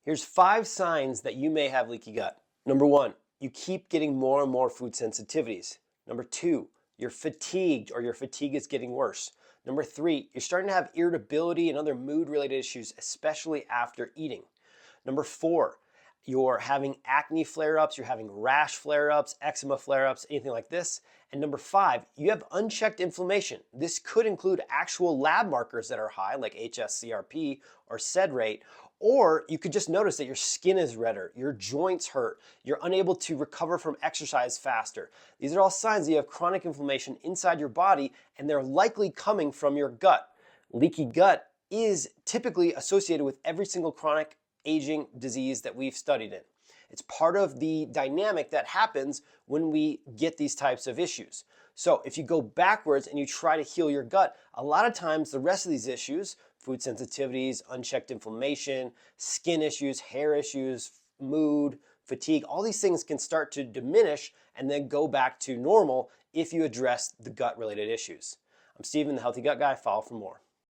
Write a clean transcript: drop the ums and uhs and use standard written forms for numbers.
Here's 5 signs that you may have leaky gut. Number 1, you keep getting more and more food sensitivities. Number 2, you're fatigued or your fatigue is getting worse. Number 3, you're starting to have irritability and other mood-related issues, especially after eating. Number 4, you're having acne flare-ups, you're having rash flare-ups, eczema flare-ups, anything like this. And number 5, you have unchecked inflammation. This could include actual lab markers that are high, like hsCRP or sed rate, or you could just notice that your skin is redder, your joints hurt, you're unable to recover from exercise faster. These are all signs that you have chronic inflammation inside your body, and they're likely coming from your gut. Leaky gut is typically associated with every single chronic aging disease that we've studied in. It's part of the dynamic that happens when we get these types of issues. So if you go backwards and you try to heal your gut, a lot of times the rest of these issues, food sensitivities, unchecked inflammation, skin issues, hair issues, mood, fatigue, all these things can start to diminish and then go back to normal if you address the gut-related issues. I'm Steven, the Healthy Gut Guy. Follow for more.